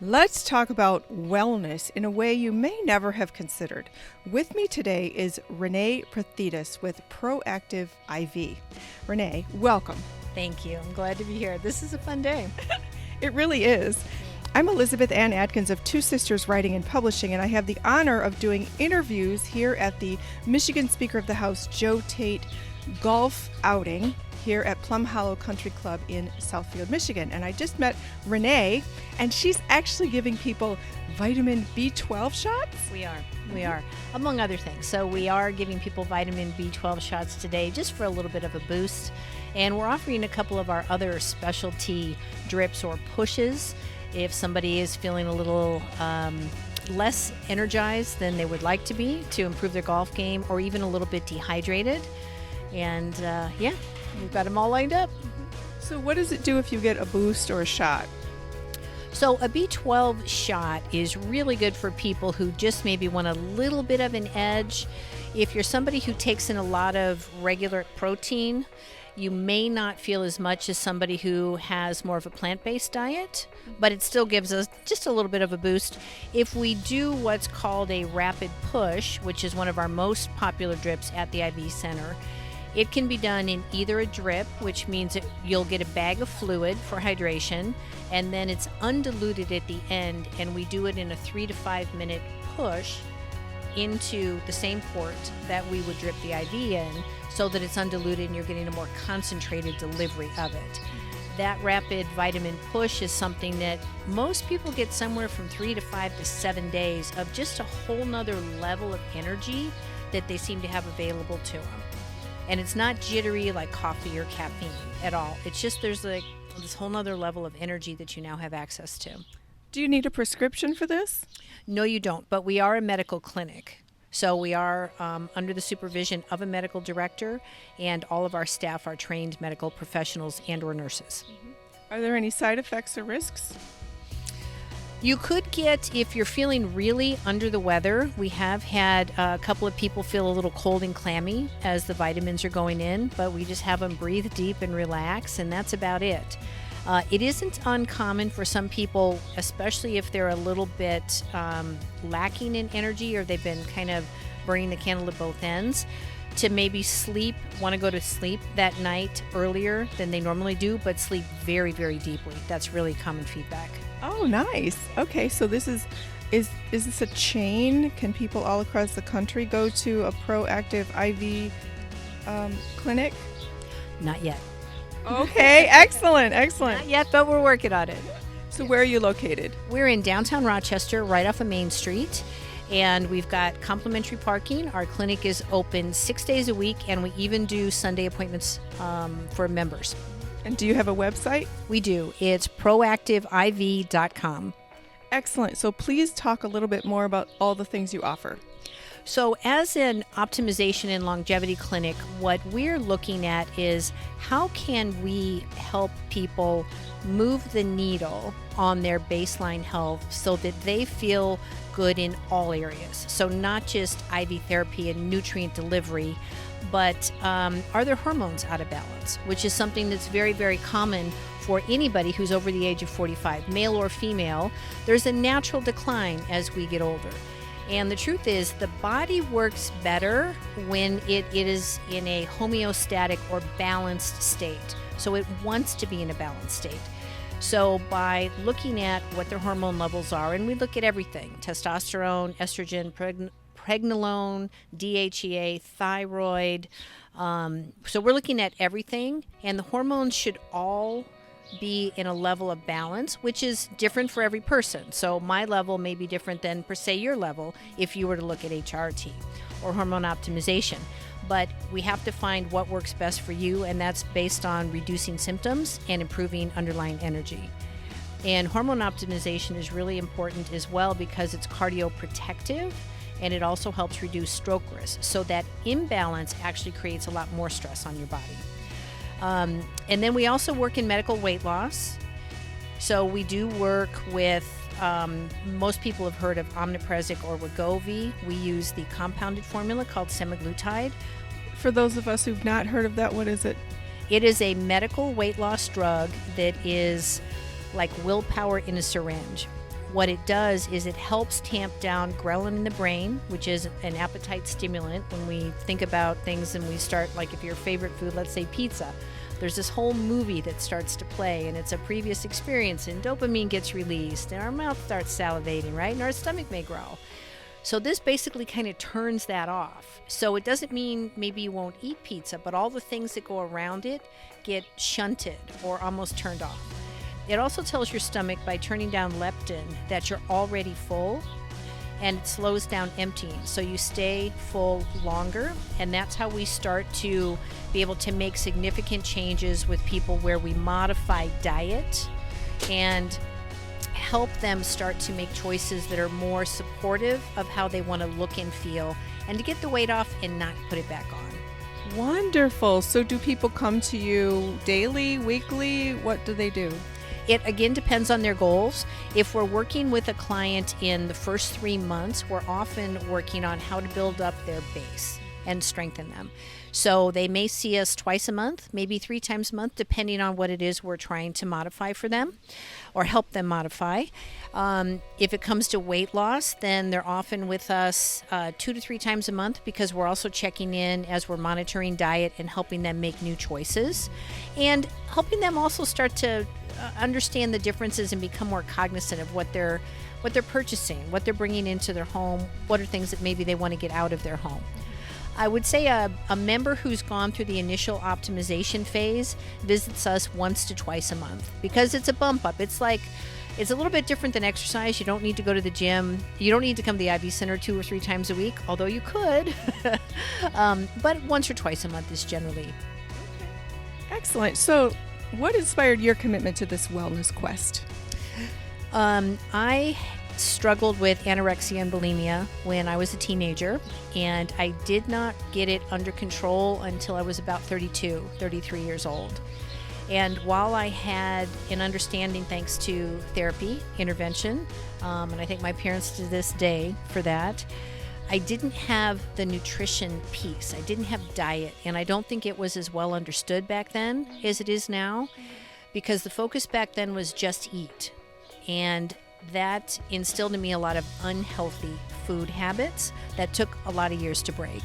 Let's talk about wellness in a way you may never have considered. With me today is René Pothetes with Proactive IV. René, welcome. Thank you. I'm glad to be here. This is a fun day. It really is. I'm Elizabeth Ann Atkins of Two Sisters Writing and Publishing, and I have the honor of doing interviews here at the Michigan Speaker of the House Joe Tate golf outing here at Plum Hollow Country Club in Southfield, Michigan. And I just met René, and she's actually giving people vitamin B12 shots? We are, among other things. So we are giving people vitamin B12 shots today just for a little bit of a boost. And we're offering a couple of our other specialty drips or pushes if somebody is feeling a little less energized than they would like to be to improve their golf game, or even a little bit dehydrated. And we've got them all lined up. So what does it do if you get a boost or a shot? So a B12 shot is really good for people who just maybe want a little bit of an edge. If you're somebody who takes in a lot of regular protein, you may not feel as much as somebody who has more of a plant-based diet, but it still gives us just a little bit of a boost. If we do what's called a rapid push, which is one of our most popular drips at the IV Center, it can be done in either a drip, which means that you'll get a bag of fluid for hydration, and then it's undiluted at the end, and we do it in a 3 to 5 minute push into the same port that we would drip the IV in, so that it's undiluted and you're getting a more concentrated delivery of it. That rapid vitamin push is something that most people get somewhere from 3 to 5 to 7 days of just a whole nother level of energy that they seem to have available to them. And it's not jittery like coffee or caffeine at all. It's just there's like this whole nother level of energy that you now have access to. Do you need a prescription for this? No, you don't, but we are a medical clinic. So we are under the supervision of a medical director, and all of our staff are trained medical professionals and or nurses. Are there any side effects or risks? You could get, if you're feeling really under the weather, we have had a couple of people feel a little cold and clammy as the vitamins are going in, but we just have them breathe deep and relax, and that's about it. It isn't uncommon for some people, especially if they're a little bit lacking in energy, or they've been kind of burning the candle at both ends, to maybe want to go to sleep that night earlier than they normally do, but sleep very, very deeply. That's really common feedback. Oh, nice. Okay, so this is this a chain? Can people all across the country go to a Proactive IV clinic? Not yet. Okay, excellent. Not yet, but we're working on it. So where are you located? We're in downtown Rochester, right off of Main Street, and we've got complimentary parking. Our clinic is open 6 days a week, and we even do Sunday appointments for members. And do you have a website? We do. It's proactiveiv.com. Excellent. So please talk a little bit more about all the things you offer. So as an optimization and longevity clinic, what we're looking at is how can we help people move the needle on their baseline health so that they feel good in all areas. So not just IV therapy and nutrient delivery, but are their hormones out of balance, which is something that's very, very common for anybody who's over the age of 45, male or female. There's a natural decline as we get older. And the truth is, the body works better when it is in a homeostatic or balanced state. So it wants to be in a balanced state. So by looking at what their hormone levels are, and we look at everything, testosterone, estrogen, pregnenolone, DHEA, thyroid. So we're looking at everything, and the hormones should all be in a level of balance, which is different for every person. So my level may be different than, per se, your level if you were to look at HRT or hormone optimization. But we have to find what works best for you, and that's based on reducing symptoms and improving underlying energy. And hormone optimization is really important as well because it's cardioprotective, and it also helps reduce stroke risk. So that imbalance actually creates a lot more stress on your body. And then we also work in medical weight loss. So we do work with, most people have heard of Omnipresic or Wegovy. We use the compounded formula called semaglutide. For those of us who've not heard of that, what is it? It is a medical weight loss drug that is like willpower in a syringe. what it does is it helps tamp down ghrelin in the brain, which is an appetite stimulant. When we think about things and we start, like if your favorite food, let's say pizza, there's this whole movie that starts to play, and it's a previous experience, and dopamine gets released, and our mouth starts salivating, right? And our stomach may grow. So this basically kind of turns that off. So it doesn't mean maybe you won't eat pizza, but all the things that go around it get shunted or almost turned off. It also tells your stomach by turning down leptin that you're already full, and it slows down emptying, so you stay full longer. And that's how we start to be able to make significant changes with people, where we modify diet and help them start to make choices that are more supportive of how they want to look and feel, and to get the weight off and not put it back on. Wonderful. So do people come to you daily, weekly? What do they do? It again depends on their goals. If we're working with a client in the first 3 months, we're often working on how to build up their base and strengthen them. So they may see us twice a month, maybe 3 times a month, depending on what it is we're trying to modify for them or help them modify. If it comes to weight loss, then they're often with us 2 to 3 times a month, because we're also checking in as we're monitoring diet and helping them make new choices, and helping them also start to understand the differences and become more cognizant of what they're purchasing, what they're bringing into their home, what are things that maybe they want to get out of their home. I would say a member who's gone through the initial optimization phase visits us once to twice a month, because it's a bump up. It's a little bit different than exercise. You don't need to go to the gym. You don't need to come to the IV center 2 or 3 times a week, although you could. But once or twice a month is generally. Excellent. So what inspired your commitment to this wellness quest? I struggled with anorexia and bulimia when I was a teenager, and I did not get it under control until I was about 33 years old. And while I had an understanding, thanks to therapy, intervention, and I thank my parents to this day for that, I didn't have the nutrition piece. I didn't have diet, and I don't think it was as well understood back then as it is now, because the focus back then was just eat. And that instilled in me a lot of unhealthy food habits that took a lot of years to break.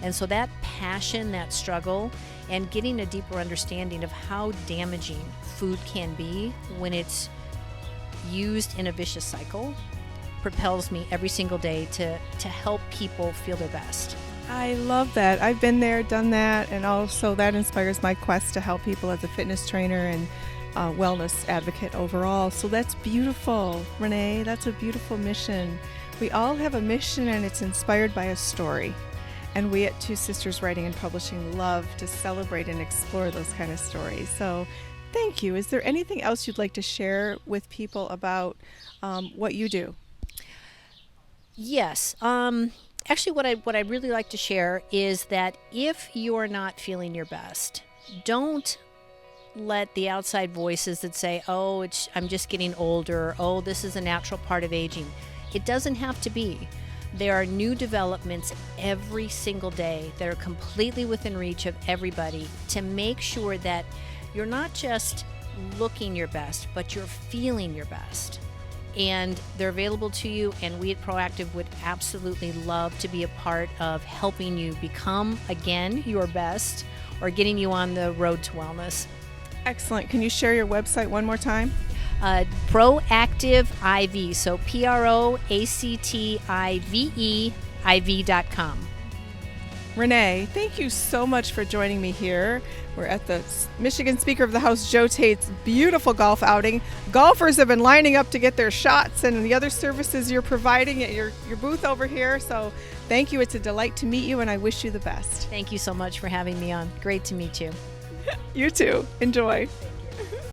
And so that passion, that struggle, and getting a deeper understanding of how damaging food can be when it's used in a vicious cycle propels me every single day to help people feel their best. I love that. I've been there, done that, and also that inspires my quest to help people as a fitness trainer and wellness advocate overall. So that's beautiful, René. That's a beautiful mission. We all have a mission, and it's inspired by a story. And we at Two Sisters Writing and Publishing love to celebrate and explore those kind of stories. So thank you. Is there anything else you'd like to share with people about what you do? Yes. Actually, what I really like to share is that if you're not feeling your best, don't let the outside voices that say, oh, I'm just getting older, oh, this is a natural part of aging. It doesn't have to be. There are new developments every single day that are completely within reach of everybody, to make sure that you're not just looking your best, but you're feeling your best. And they're available to you, and we at Proactive would absolutely love to be a part of helping you become, again, your best, or getting you on the road to wellness. Excellent. Can you share your website one more time? Proactive IV, so PROACTIVE IV.com. René, thank you so much for joining me here. We're at the Michigan Speaker of the House Joe Tate's beautiful golf outing. Golfers have been lining up to get their shots and the other services you're providing at your booth over here. So thank you. It's a delight to meet you, and I wish you the best. Thank you so much for having me on. Great to meet you. You too. Enjoy. Thanks.